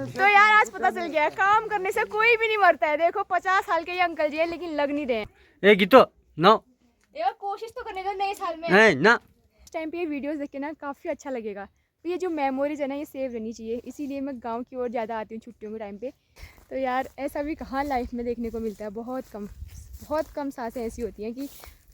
तो यार आज पता चल गया काम करने से कोई भी नहीं मरता है। देखो 50 साल के ये अंकल जी है लेकिन लग नहीं रहे। ए गीतो नो यार कोशिश तो करने दो नए साल में। ए ना इस टाइम पे ये वीडियोस देख के ना काफ़ी अच्छा लगेगा। तो ये जो मेमोरीज है ना ये सेव रहनी चाहिए, इसीलिए मैं गांव की ओर ज़्यादा आती हूँ छुट्टियों के टाइम पे। तो यार ऐसा भी कहाँ लाइफ में देखने को मिलता है, बहुत कम सांसें ऐसी होती हैं कि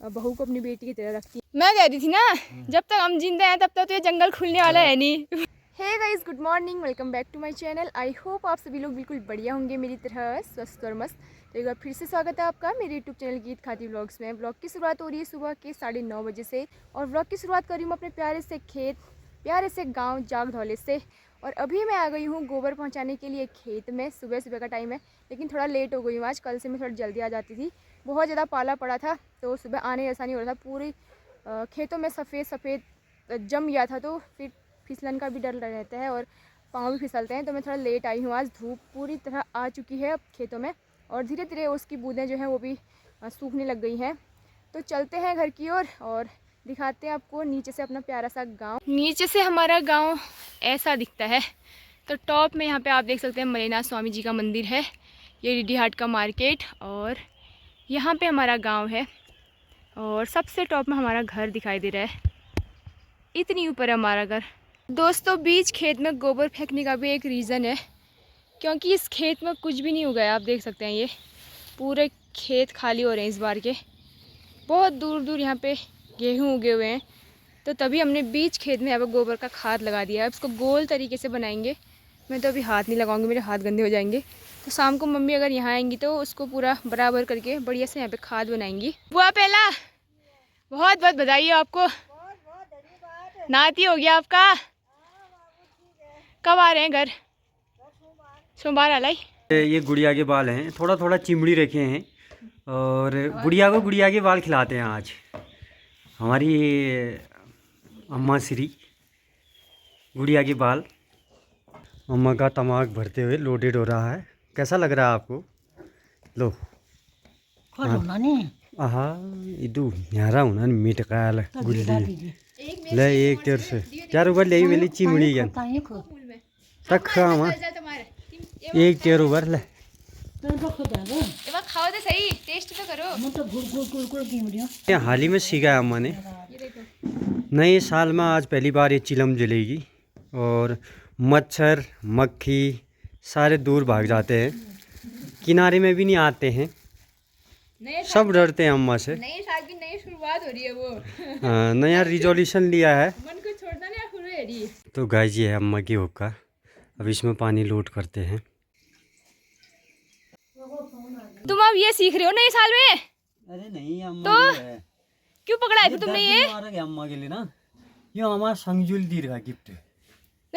बहू को अपनी बेटी की तरह रखती है। मैं कह रही थी ना जब तक हम जिंदा हैं तब तक तो ये जंगल खुलने वाला है नहीं। Hey guys, good morning, welcome back to my channel. I hope आप सभी लोग बिल्कुल बढ़िया होंगे, मेरी तरह स्वस्थ और मस्त। तो एक बार फिर से स्वागत है आपका मेरे यूट्यूब चैनल गीत खाती व्लॉग्स में। व्लॉग की शुरुआत हो रही है सुबह के 9:30 बजे से और व्लॉग की शुरुआत कर रही हूँ अपने प्यारे से खेत, प्यारे से गाँव जागधौले से। और अभी मैं आ गई हूँ गोबर पहुँचाने के लिए खेत में। सुबह सुबह का टाइम है लेकिन थोड़ा लेट हो गई हूँ आज। कल से मैं थोड़ा जल्दी आ जाती थी, बहुत ज़्यादा पाला पड़ा था तो सुबह आने जैसा नहीं हो रहा था। पूरी खेतों में सफ़ेद जम गया था तो फिर फिसलन का भी डर रहता है और पाँव भी फिसलते हैं। तो मैं थोड़ा लेट आई हूँ आज। धूप पूरी तरह आ चुकी है अब खेतों में और धीरे धीरे उसकी बूंदें जो हैं वो भी सूखने लग गई हैं। तो चलते हैं घर की ओर और दिखाते हैं आपको नीचे से अपना प्यारा सा गांव। नीचे से हमारा गांव ऐसा दिखता है। तो टॉप में यहाँ पे आप देख सकते हैं मलेनाथ स्वामी जी का मंदिर है, ये रिडी हाट का मार्केट और यहाँ पे हमारा गांव है। और सबसे टॉप में हमारा घर दिखाई दे रहा है, इतनी ऊपर है हमारा घर। दोस्तों बीच खेत में गोबर फेंकने का भी एक रीज़न है, क्योंकि इस खेत में कुछ भी नहीं उगा है। आप देख सकते हैं ये पूरे खेत खाली हो रहे हैं इस बार के। बहुत दूर दूर यहाँ पे गेहूँ उगे हुए हैं तो तभी हमने बीच खेत में यहाँ पर गोबर का खाद लगा दिया है। अब इसको गोल तरीके से बनाएंगे। मैं तो अभी हाथ नहीं लगाऊंगी, मेरे हाथ गंदे हो जाएंगे। तो शाम को मम्मी अगर यहाँ आएंगी तो उसको पूरा बराबर करके बढ़िया से यहाँ पे खाद बनाएंगी। बुआ पहला बहुत बहुत बधाई हो आपको, नाती हो गया आपका। कब आ रहे हैं घर? सोमवार आलाई। ये गुड़िया के बाल हैं, थोड़ा थोड़ा चिमड़ी रखे हैं और गुड़िया को गुड़िया के बाल खिलाते हैं आज। हमारी अम्मा श्री गुड़िया के बाल। अम्मा का तमाक भरते हुए लोडेड हो रहा है। कैसा लग रहा है आपको? लो आहा इदू न्यारा हुना नि मिटकाल गुल्ली ले एक तेर से क्या रुपये ले मेरी चिमड़ी गन तक खामा एक तेर उबर ले खाओ तो सही, टेस्ट तो करो। हाल ही में सीखा है अम्मा ने। नए साल में आज पहली बार ये चिलम जलेगी और मच्छर मक्खी सारे दूर भाग जाते हैं, किनारे में भी नहीं आते हैं, सब डरते हैं अम्मा से। नए साल की नई शुरुआत हो रही है वो। हाँ, नया रिजोल्यूशन लिया है। मन को छोड़ना नहीं शुरू है रही। तो गाइस ये है अम्मा की हुक्का। अब इसमें पानी लोड करते हैं। तुम अब ये सीख रहे हो नए साल में? अरे नहीं अम्मा तो है। क्यों पकड़ा है तुमने ये? अम्मा के लिए ना ये हमारा संगजुल दी रहा गिफ्ट है।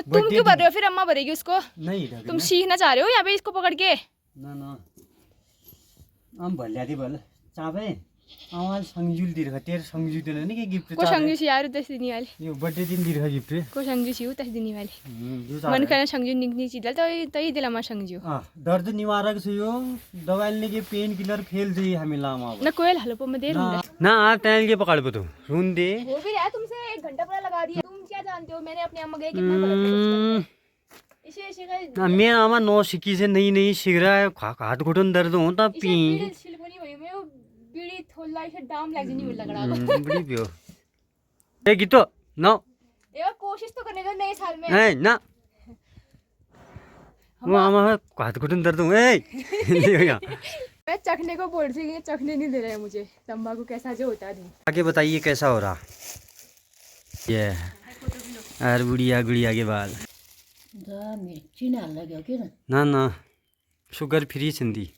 तुम क्यों भर रहे हो? फिर अम्मा भरेगी उसको। नहीं तुम सीखना चाह रहे हो यहाँ पे इसको पकड़ के? ना ना हम भल्या थी भल चापे हमारा संगजुल दी रहा तेरे संगजुल देना नहीं कि गिफ्ट को संगजू यार 10 दिन वाली ये बर्थडे दिन दी रहा गिफ्ट को संगजू 10 दिन वाली मन करना संगजू निकनी चीज तो तई दिला मा संगजू दर्द निवारक से यो दवाई लेने के पेन किलर फेल दे हमें लामा ना कोयल हलो पो में दे रूंगा ना आप टहल के पकड़ तो रून दे वो भी यार तुमसे 1 घंटा पूरा लगा दिया। तुम क्या जानते हो मैंने अपनी अम्मा के कितना गलत इसे का मैं आमा नो सिक्की से नहीं सीख रहा है। हाथ घुटन दर्द होता पी छिलकोनी वही मैं बीड़ी थोला इसे डाम लग नहीं मिल लगा बड़ी पियो ए गीतो नो यार कोशिश तो करने दो नए साल में। ए ना वो आमा हाथ घुटन दर्द हो मैं चखने को बोल रही थी, चखने नहीं दे रहे मुझे तंबाकू कैसा जो होता है। आगे बताइए कैसा हो रहा ये यार गुड़िया गुड़िया के बाल ना ना शुगर फ्री सिंधी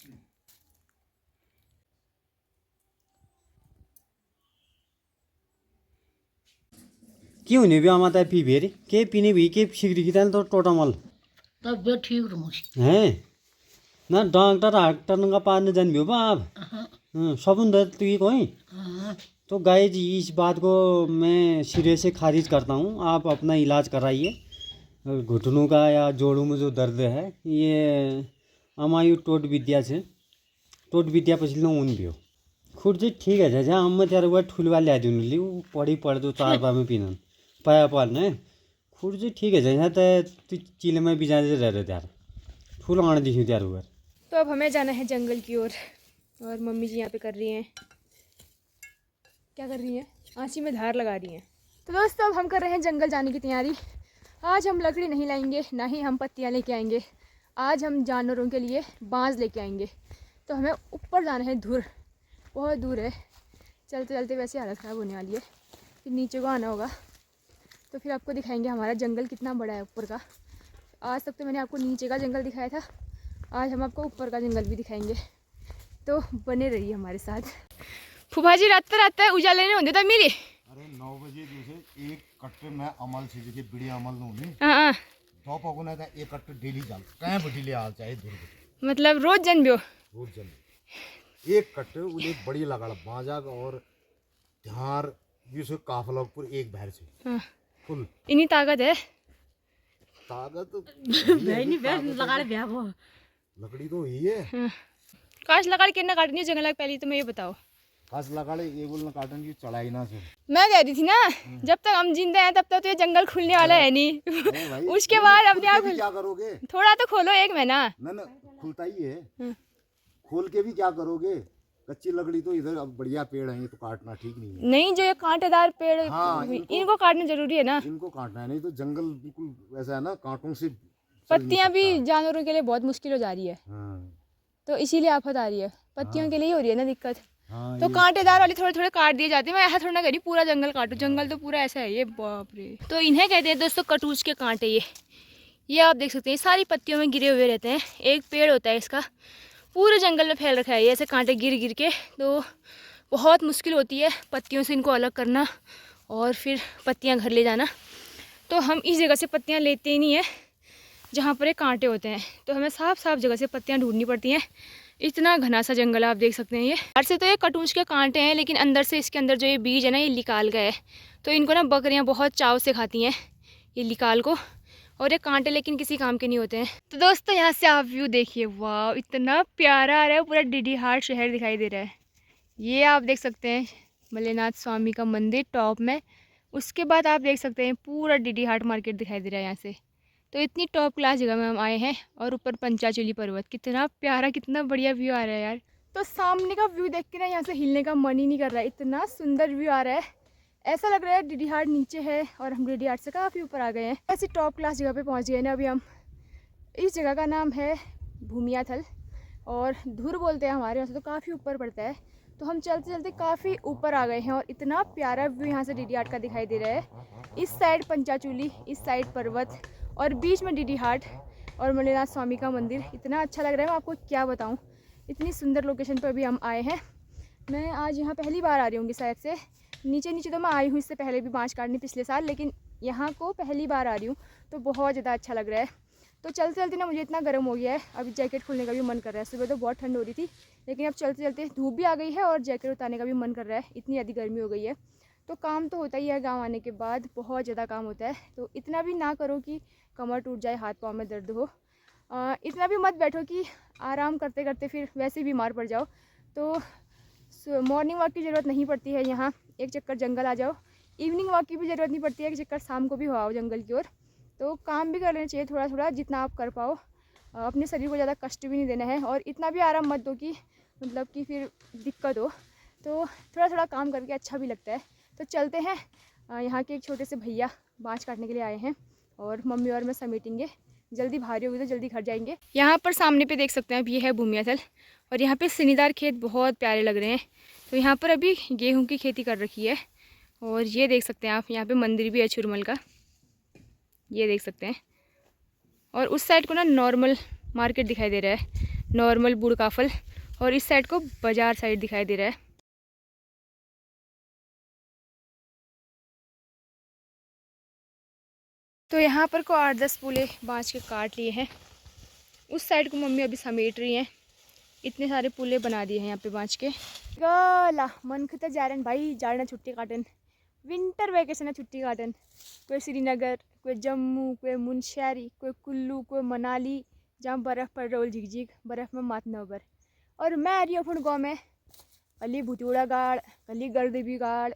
क्यों नहीं भी आमाता है पी भेरी के पीने भी के सिगरी की तो टोटामल तबियत ठीक रहो है ना डॉक्टर हाक्टर का पानी जान भी हो आप सबुन दर्द तो कोई। तो गाय जी इस बात को मैं सिरे से खारिज करता हूँ। आप अपना इलाज कराइए। घुटनों का या जोड़ों में जो दर्द है ये अमायु टोट विद्या से टोट विद्या पछिल्लो उन भी हो खुद जी ठीक है जहाँ अम्मा त्यार वो ठुलवा लिया दून ली पढ़ी पढ़ दो 4 बार में पीना पाया पाल ने खुद जी ठीक है जहाँ तो चिल में भी जाने रह रहे यार फुल आने दी त्यार हुआ। तो अब हमें जाना है जंगल की ओर और मम्मी जी यहाँ पे कर रही हैं, क्या कर रही हैं, आँची में धार लगा रही हैं। तो दोस्तों अब हम कर रहे हैं जंगल जाने की तैयारी। आज हम लकड़ी नहीं लाएंगे, ना ही हम पत्तियाँ लेके आएंगे। आज हम जानवरों के लिए बांस लेके आएंगे। तो हमें ऊपर जाना है, दूर, बहुत दूर है। चलते चलते वैसे हालत ख़राब होने वाली है, फिर नीचे को आना होगा। तो फिर आपको दिखाएंगे हमारा जंगल कितना बड़ा है ऊपर का। आज तक तो मैंने आपको नीचे का जंगल दिखाया था, आज हम आपको ऊपर का जंगल भी दिखाएंगे। तो बने रहिए हमारे साथ। फूफा जी रात उजाले नहीं होते था मेरी। अरे 9 बजे दूसरे एक कट्टे में अमल से जगह बड़ी अमल नहीं हाँ दो पगुना था एक कट्टे डेली जाल कहीं बटीले आ चाहे दूर मतलब रोज जन बियो रोज जल एक कट्टे उन्हें बड़ी लगाड़ बाजा और ध्यार जिसे काफलापुर एक भैर से हाँ। फुल इन्हीं ताकत है। ताकत नहीं लगा रहे वो लकड़ी तो ही है। हाँ। काश लकड़ के ना काटनी है जंगल पहले तो मैं ये बताओ। काश लगाड़े ये बोलना काटन की चढ़ाई ना से मैं कह रही थी ना जब तक हम जिंदा हैं तब तक तो ये जंगल खुलने वाला है नहीं। उसके बाद अपने आप क्या करोगे? थोड़ा तो खोलो एक महीना। ना खुलता ही है। खोल के भी क्या करोगे? कच्ची लकड़ी तो इधर अब बढ़िया पेड़ है, ये तो काटना ठीक नहीं है। नहीं जो ये कांटेदार पेड़ हाँ, इनको काटना जरूरी है ना। इनको काटना है, नहीं तो जंगल बिल्कुल ऐसा है ना, कांटों से पत्तियां भी जानवरों के लिए बहुत मुश्किल हो जा रही है। हाँ, तो इसीलिए आफत आ रही है, पत्तियों के लिए ही हो रही है ना दिक्कत। हाँ, तो कांटेदार वाले थोड़े थोड़े काट दिए जाते हैं। मैं ऐसा थोड़ा ना करी पूरा जंगल काटू, जंगल तो पूरा ऐसा है ये, बाप रे। तो इन्हें कहते हैं दोस्तों कटूच के कांटे। ये आप देख सकते हैं सारी पत्तियों में गिरे हुए रहते हैं। एक पेड़ होता है इसका, पूरे जंगल में फैल रखा है ये, ऐसे कांटे गिर गिर के। तो बहुत मुश्किल होती है पत्तियों से इनको अलग करना और फिर पत्तियाँ घर ले जाना। तो हम इस जगह से पत्तियाँ लेते ही नहीं है जहाँ पर ये कांटे होते हैं। तो हमें साफ साफ जगह से पत्तियाँ ढूंढनी पड़ती हैं। इतना घना सा जंगल आप देख सकते हैं। ये बाहर से तो ये कटूच के कांटे हैं, लेकिन अंदर से इसके अंदर जो ये बीज है ना, ये लिकाल का है। तो इनको ना बकरियाँ बहुत चाव से खाती हैं ये लिकाल को, और ये कांटे लेकिन किसी काम के नहीं होते हैं। तो दोस्तों यहाँ से आप व्यू देखिए, वाह इतना प्यारा आ रहा है, पूरा डीडीहाट शहर दिखाई दे रहा है। ये आप देख सकते हैं मल्लेनाथ स्वामी का मंदिर टॉप में। उसके बाद आप देख सकते हैं पूरा डीडीहाट मार्केट दिखाई दे रहा है यहाँ से। तो इतनी टॉप क्लास जगह में हम आए हैं, और ऊपर पंचाचूली पर्वत, कितना प्यारा कितना बढ़िया व्यू आ रहा है यार। तो सामने का व्यू देख के ना यहाँ से हिलने का मन ही नहीं कर रहा है, इतना सुंदर व्यू आ रहा है। ऐसा लग रहा है डीडीहाट नीचे है और हम डीडीहाट से काफ़ी ऊपर आ गए हैं। ऐसी टॉप क्लास जगह पे पहुँच गए ना अभी हम। इस जगह का नाम है भूमियाथल और धुर बोलते हैं हमारे यहाँ से, तो काफ़ी ऊपर पड़ता है। तो हम चलते चलते काफ़ी ऊपर आ गए हैं और इतना प्यारा व्यू यहाँ से डीडीहाट का दिखाई दे रहा है। इस साइड पंचाचूली, इस साइड पर्वत और बीच में डीडीहाट और मल्लेनाथ स्वामी का मंदिर। इतना अच्छा लग रहा है, मैं आपको क्या बताऊँ। इतनी सुंदर लोकेशन पर अभी हम आए हैं। मैं आज यहाँ पहली बार आ रही हूँ शायद से। नीचे नीचे तो मैं आई हूँ इससे पहले भी बाँस काटने पिछले साल, लेकिन यहाँ को पहली बार आ रही हूँ तो बहुत ज़्यादा अच्छा लग रहा है। तो चलते चलते ना मुझे इतना गर्म हो गया है, अभी जैकेट खोलने का भी मन कर रहा है। सुबह तो बहुत ठंड हो रही थी, लेकिन अब चलते चलते धूप भी आ गई है और जैकेट उतारने का भी मन कर रहा है, इतनी ज़्यादा गर्मी हो गई है। तो काम तो होता ही है, गाँव आने के बाद बहुत ज़्यादा काम होता है। तो इतना भी ना करो कि कमर टूट जाए, हाथ पाँव में दर्द हो। इतना भी मत बैठो कि आराम करते करते फिर वैसे ही बीमार पड़ जाओ। तो मॉर्निंग वॉक की ज़रूरत नहीं पड़ती है यहाँ, एक चक्कर जंगल आ जाओ। इवनिंग वॉक की भी ज़रूरत नहीं पड़ती है, एक चक्कर शाम को भी हो आओ जंगल की ओर। तो काम भी कर लेना चाहिए थोड़ा थोड़ा, जितना आप कर पाओ। अपने शरीर को ज़्यादा कष्ट भी नहीं देना है और इतना भी आराम मत दो कि मतलब कि फिर दिक्कत हो। तो थोड़ा थोड़ा काम करके अच्छा भी लगता है। तो चलते हैं, यहाँ के एक छोटे से भैया बाँस काटने के लिए आए हैं और मम्मी और मैं समेटेंगे। जल्दी भारी होगी तो जल्दी घर जाएंगे। यहाँ पर सामने पे देख सकते हैं अब ये है भूमियाथल और यहाँ पे सिनीदार खेत बहुत प्यारे लग रहे हैं। तो यहाँ पर अभी गेहूं की खेती कर रखी है और ये देख सकते हैं आप, यहाँ पे मंदिर भी है छुरमल का, ये देख सकते हैं। और उस साइड को ना नॉर्मल मार्केट दिखाई दे रहा है, नॉर्मल बुड़काफल, और इस साइड को बाजार साइड दिखाई दे रहा है। तो यहाँ पर को 8-10 पुले बाँच के काट लिए हैं। उस साइड को मम्मी अभी समेट रही हैं। इतने सारे पुले बना दिए हैं यहाँ पे बाँच के। गला मन खुद जा रहे हैं भाई, जाना छुट्टी काटन, विंटर वेकेशन है छुट्टी काटन। कोई श्रीनगर, कोई जम्मू, कोई मुनस्यारी, कोई कुल्लू, कोई मनाली, जहाँ बर्फ़ पड़ रही झिकझिक, बर्फ़ में मात नबर। और मैं आ रही हूँ अपन गाँव में, कली भुतूड़ा गाड़, कली गर्दबी गाड़,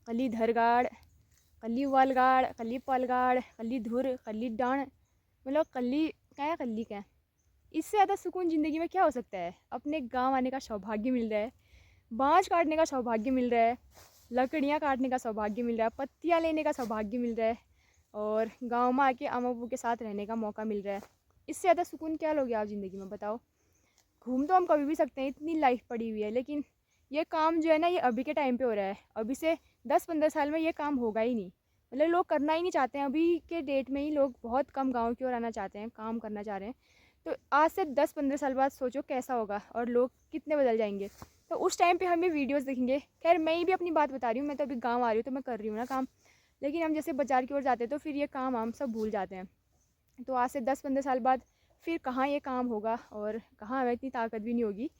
कली धरगाड़, कली वालगाड़, कली पलगाड़, कली धुर, कली डाण, मतलब कली क्या है, कली क्या इससे ज़्यादा सुकून ज़िंदगी में क्या हो सकता है। अपने गांव आने का सौभाग्य मिल रहा है, बाँझ काटने का सौभाग्य मिल रहा है, लकड़ियाँ काटने का सौभाग्य मिल रहा है, पत्तियाँ लेने का सौभाग्य मिल रहा है और गांव में आके अम्मा अब्बू के साथ रहने का मौका मिल रहा है। इससे ज़्यादा सुकून क्या लोगे आप ज़िंदगी में, बताओ। घूम तो हम कभी भी सकते हैं, इतनी लाइफ पड़ी हुई है, लेकिन ये काम जो है ना, ये अभी के टाइम पे हो रहा है। अभी से 10-15 साल में ये काम होगा ही नहीं, मतलब लोग करना ही नहीं चाहते हैं। अभी के डेट में ही लोग बहुत कम गांव की ओर आना चाहते हैं, काम करना चाह रहे हैं। तो आज से 10-15 साल बाद सोचो कैसा होगा और लोग कितने बदल जाएंगे। तो उस टाइम पे हम ये वीडियोस देखेंगे। खैर मैं भी अपनी बात बता रही हूँ, मैं तो अभी गाँव आ रही हूँ तो मैं कर रही हूँ ना काम, लेकिन हम जैसे बाज़ार की ओर जाते हैं तो फिर ये काम हम सब भूल जाते हैं। तो आज से 10-15 साल बाद फिर कहाँ ये काम होगा और कहाँ हमें इतनी ताकत भी नहीं होगी।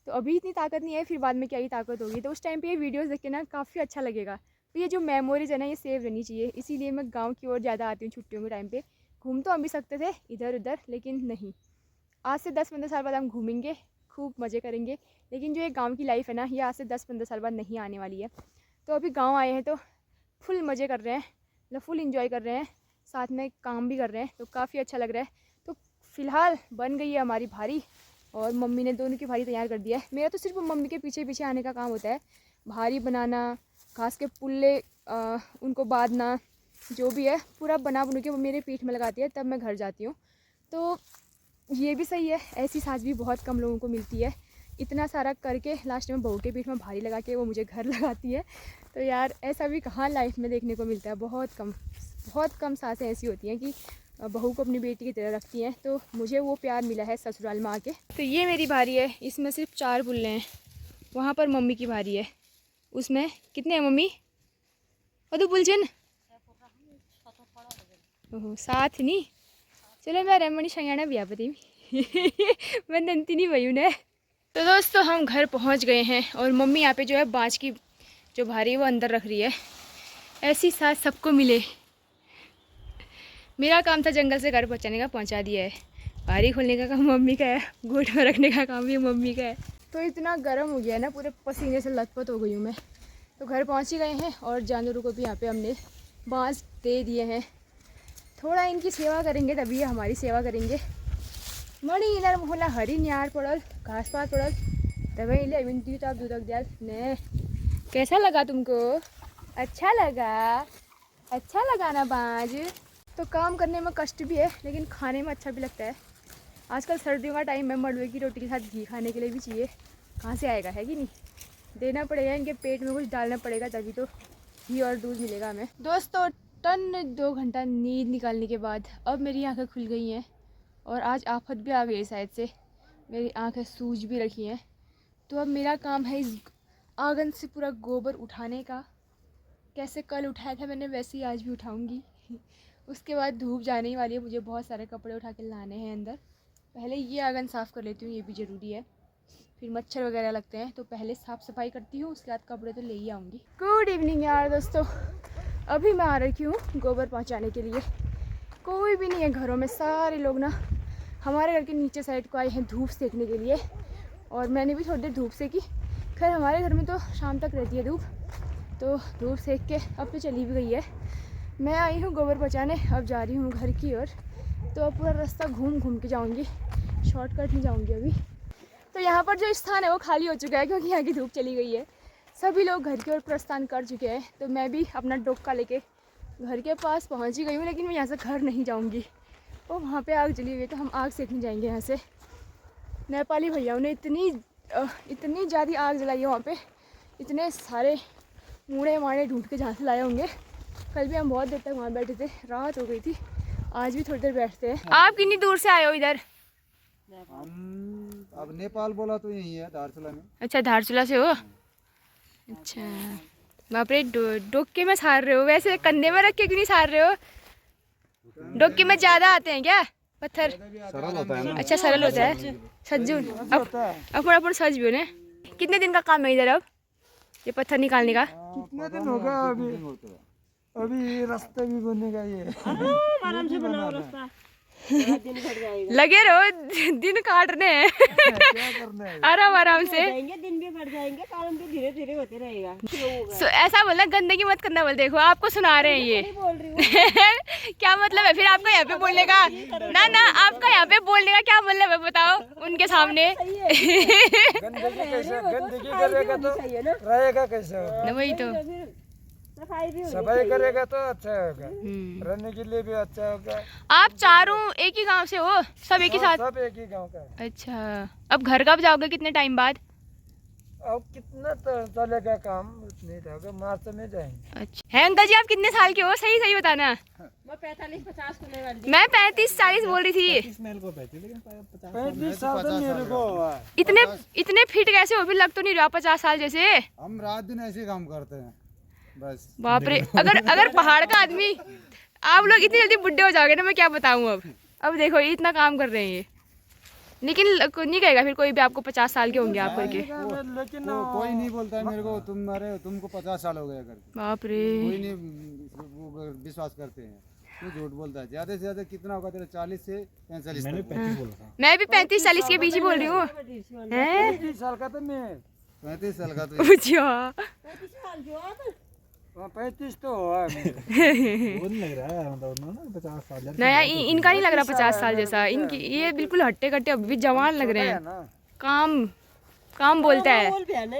तो अभी इतनी ताकत नहीं है, फिर बाद में क्या ही ताकत होगी। तो उस टाइम पे ये वीडियोस देख के ना काफ़ी अच्छा लगेगा। तो ये जो मेमोरीज है ना, ये सेव रहनी चाहिए। इसीलिए मैं गांव की ओर ज़्यादा आती हूँ छुट्टियों के टाइम पे। घूम तो हम भी सकते थे इधर उधर, लेकिन नहीं, आज से 10-15 साल बाद हम घूमेंगे, खूब मज़े करेंगे। लेकिन जो ये गाँव की लाइफ है ना, ये आज से 10-15 साल बाद नहीं आने वाली है। तो अभी गाँव आए हैं तो फुल मज़े कर रहे हैं, मतलब फुल इंजॉय कर रहे हैं, साथ में काम भी कर रहे हैं, तो काफ़ी अच्छा लग रहा है। तो फ़िलहाल बन गई है हमारी भारी और मम्मी ने दोनों की भारी तैयार कर दिया है। मेरा तो सिर्फ मम्मी के पीछे पीछे आने का काम होता है, भारी बनाना, घास के पुल्ले उनको बांधना, जो भी है पूरा बना बुन के वो मेरे पीठ में लगाती है, तब मैं घर जाती हूँ। तो ये भी सही है, ऐसी सास भी बहुत कम लोगों को मिलती है। इतना सारा करके लास्ट में बहू के पीठ में भारी लगा के वो मुझे घर लगाती है। तो यार ऐसा भी कहाँ लाइफ में देखने को मिलता है, बहुत कम सासें ऐसी होती हैं कि बहू को अपनी बेटी की तरह रखती हैं। तो मुझे वो प्यार मिला है ससुराल में आके। तो ये मेरी भारी है, इसमें सिर्फ 4 बुल्ले हैं। वहाँ पर मम्मी की भारी है, उसमें कितने हैं मम्मी? और बुलझन ओहो 7 नहीं, चलो मैं रमणी शयाना भी पति मैं नंती नहीं भई ने। तो दोस्तों हम घर पहुँच गए हैं और मम्मी यहाँ पे जो है बाँझ की जो भारी है वो अंदर रख रही है। ऐसी सास सबको मिले। मेरा काम था जंगल से घर पहुँचाने का, पहुँचा दिया है। भारी खोलने का काम मम्मी का है, गोट में रखने का काम भी मम्मी का है। तो इतना गर्म हो गया ना, पूरे पसीने से लथपथ हो गई हूँ मैं। तो घर पहुँच ही गए हैं और जानवरों को भी यहाँ पे हमने बाँस दे दिए हैं। थोड़ा इनकी सेवा करेंगे तभी ये हमारी सेवा करेंगे। मणि इनर मोहला हरी न्यार पड़ल, घास पात पड़ल, तभी ले विनती तो आप दूधक दियाल ने। कैसा लगा तुमको? अच्छा लगा ना बाँझ? तो काम करने में कष्ट भी है, लेकिन खाने में अच्छा भी लगता है। आजकल सर्दियों का टाइम है, मड़वे की रोटी के साथ घी खाने के लिए भी चाहिए। कहाँ से आएगा, है कि नहीं? देना पड़ेगा, इनके पेट में कुछ डालना पड़ेगा, तभी तो घी और दूध मिलेगा हमें। दोस्तों 2 घंटा नींद निकालने के बाद अब मेरी आंखें खुल गई हैं और आज आफत भी आ गई है शायद से, मेरी आंखें सूज भी रखी हैं। तो अब मेरा काम है इस आंगन से पूरा गोबर उठाने का। कैसे कल उठाया था मैंने, वैसे ही आज भी उठाऊंगी। उसके बाद धूप जाने ही वाली है, मुझे बहुत सारे कपड़े उठा के लाने हैं अंदर। पहले ये आंगन साफ़ कर लेती हूँ, ये भी ज़रूरी है। फिर मच्छर वगैरह लगते हैं, तो पहले साफ़ सफाई करती हूँ, उसके बाद कपड़े तो ले ही आऊँगी। गुड इवनिंग यार दोस्तों, अभी मैं आ रखी हूँ गोबर पहुँचाने के लिए। कोई भी नहीं है घरों में, सारे लोग ना हमारे घर के नीचे साइड को आए हैं धूप सेकने के लिए, और मैंने भी थोड़ी देर धूप सेकी। खैर हमारे घर में तो शाम तक रहती है धूप, तो धूप सेक के अब तो चली भी गई है। मैं आई हूँ गोबर पहुँचाने, अब जा रही हूँ घर की ओर। तो अब पूरा रास्ता घूम घूम के जाऊँगी, शॉर्टकट नहीं जाऊँगी अभी। तो यहाँ पर जो स्थान है वो खाली हो चुका है, क्योंकि यहाँ की धूप चली गई है। सभी लोग घर की ओर प्रस्थान कर चुके हैं। तो मैं भी अपना डोका लेके घर के पास पहुँच ही गई हूँ, लेकिन मैं यहाँ से घर नहीं जाऊँगी। और वहाँ पे आग जली हुई है, तो हम आग सेकने जाएंगे यहाँ से। नेपाली भैया ने इतनी ज़्यादा आग जलाई है वहाँ पे, इतने सारे मूड़े माड़े ढूंढ के जहाँ से लाए होंगे। कल भी हम बहुत देर तक वहाँ बैठे थे, रात हो गई थी, आज भी थोड़ी देर बैठते हैं। आप कितनी दूर से आए हो इधर? हम अब नेपाल बोला तो यही है, धारचूला में। अच्छा धारचूला से हो? अच्छा बाप रे, डोके में सार रहे हो? वैसे कंधे में रख के क्यों नहीं सार रहे हो? डोके में ज़्यादा आते हैं क्या पत्थर? सरल होता है ना। अच्छा सरल होता है, सज्जू अपन सज भी हो ने। कितने दिन का काम है इधर अब ये पत्थर निकालने का? कितने दिन होगा अभी रास्ता भी बनेगा ये। आराम से बनाओ रास्ता। दिन भर जाएगा। लगे रहो दिन काटने हैं आराम आराम से। जाएंगे दिन भी बढ़ जाएंगे, काम भी धीरे धीरे होते रहेगा। ऐसा बोलना, गंदगी मत करना बोल। देखो आपको सुना रहे हैं ये नहीं बोल रही हूँ। क्या मतलब है फिर आपका यहाँ पे बोलने का? ना ना, आपका यहाँ पे बोलने का क्या मतलब है बताओ उनके सामने? गंदगी करेगा तो सही है ना, रहेगा कैसे? वही तो। सफाई भी सफाई करेगा तो अच्छा होगा, हम्म। रहने के लिए भी अच्छा होगा। आप चारों एक ही गांव से हो? सब एक ही साथ? सब एक ही गांव का है। अच्छा, अब घर कब जाओगे, कितने टाइम बाद? अब कितना तो चलेगा काम, उतने जाओगे, मार्च में जाएंगे। अच्छा है अंकल जी, आप कितने साल के हो? सही सही बताना। मैं 45-50 होने वाली थी। मैं 35-40 बोल रही थी। 35 साल तो मेरे को हुआ है। इतने फिट कैसे हो? भी लग तो नहीं रहा 50 साल जैसे। हम रात दिन ऐसे ही काम करते हैं बस। बाप रे, अगर पहाड़ का आदमी, आप लोग इतनी जल्दी बुढ़े हो जाओगे ना, मैं क्या बताऊं। अब देखो ये इतना काम कर रहे हैं ये, लेकिन नहीं कहेगा फिर कोई भी आपको 50 साल के होंगे आप करके। लेकिन कोई नहीं बोलता है मेरे को तुमको 50 साल हो गए करके। बाप रे, कोई नहीं वो विश्वास करते हैं, तू झूठ बोलता है। ज्यादा से ज्यादा कितना होगा तेरा? 40 से 45। मैंने 35 बोला था। मैं भी 35-40 के बीच ही बोल रही हूँ। 35 साल का तो मैं 35 साल का तो अच्छा 35 तो हुआ वो नहीं लग रहा है, मतलब 50 साल नया इनका नहीं लग रहा 50 साल जैसा। इनकी ये बिल्कुल हट्टे कट्टे अभी भी जवान लग रहे हैं। काम बोलता है,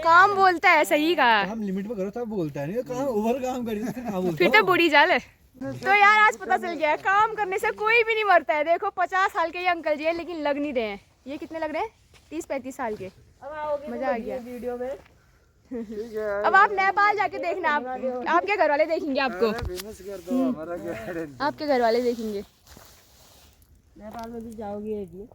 काम बोलता है सही का। हम लिमिट में करो तब बोलता है, नहीं तो काम ओवर काम करिए फिर तो बुरी जाल। तो यार आज पता चल गया, काम करने से कोई भी नहीं मरता है। देखो 50 साल के ये अंकल जी है, लेकिन लग नहीं रहे हैं। ये कितने लग रहे हैं? 30-35 साल के। मजा आ गया वीडियो में। अब आप नेपाल जाके देखना, आपके घर वाले देखेंगे आपको। आपके घर वाले देखेंगे। नेपाल में भी जाओगे एक दिन।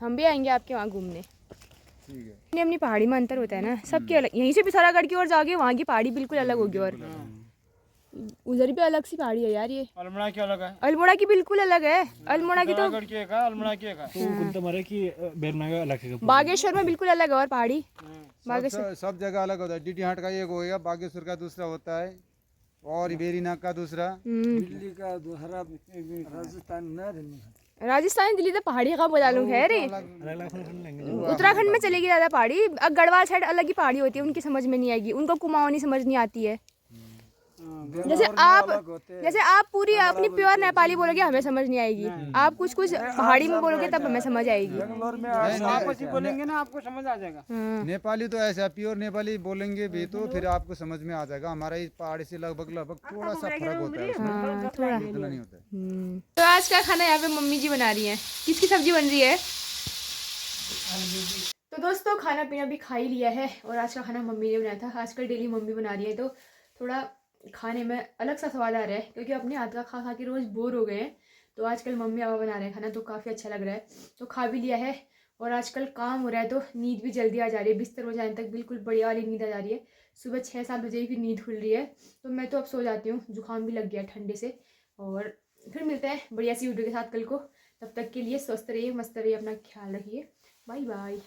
हम भी आएंगे आपके वहाँ घूमने। अपनी अपनी पहाड़ी में अंतर होता है ना सबके अलग। यहीं से पिथौरागढ़ की ओर जाओगे, वहाँ की पहाड़ी बिल्कुल अलग होगी। और उधर भी अलग सी पहाड़ी है यार। ये अल्मोड़ा की अलग है, अल्मोड़ा की बिल्कुल अलग है। अल्मोड़ा की तो अल्मोड़ा की बागेश्वर में बिल्कुल अलग है। और पहाड़ी बागेश्वर सब जगह अलग होता है। डीटी हाट का एक हो गया, बागेश्वर का दूसरा होता है, और वेरीनाग का दूसरा, दिल्ली का दूसरा, राजस्थान दिल्ली तो पहाड़ी का बता लूँ। है रे, उत्तराखंड में चलेगी ज्यादा पहाड़ी। अब गढ़वाल साइड अलग ही पहाड़ी होती है, उनकी समझ में नहीं आएगी। उनको कुमाऊनी समझ नहीं आती है। जैसे आप पूरी अपनी प्योर नेपाली बोलोगे, हमें समझ नहीं आएगी। आप कुछ पहाड़ी में बोलोगे तब हमें समझ आएगी। बोलेंगे ना आपको समझ आ जाएगा। नेपाली तो ऐसा प्योर नेपाली बोलेंगे भी तो फिर आपको समझ में आ जाएगा। हमारा इस पहाड़ी से लगभग थोड़ा सा फर्क होता है, थोड़ा इतना नहीं होता है। तो आज का खाना यहाँ पे मम्मी जी बना रही हैं। किसकी सब्जी बन रही है? तो दोस्तों खाना पीना भी खा ही लिया है, और आज का खाना मम्मी ने बनाया था। आजकल डेली मम्मी बना रही है, तो थोड़ा खाने में अलग सा स्वाद आ रहा है, क्योंकि अपने हाथ का खा खा के रोज़ बोर हो गए हैं। तो आजकल मम्मी पापा बना रहे हैं खाना, तो काफ़ी अच्छा लग रहा है। तो खा भी लिया है, और आजकल काम हो रहा है तो नींद भी जल्दी आ जा रही है। बिस्तर हो जाने तक बिल्कुल बढ़िया वाली नींद आ जा रही है। सुबह 6-7 बजे ही फिर नींद खुल रही है। तो मैं तो अब सो जाती हूँ, जुकाम भी लग गया ठंडे से। और फिर मिलते हैं बढ़िया सी वीडियो के साथ कल को। तब तक के लिए स्वस्थ रहिए, मस्त रहिए, अपना ख्याल रखिए। Bye bye.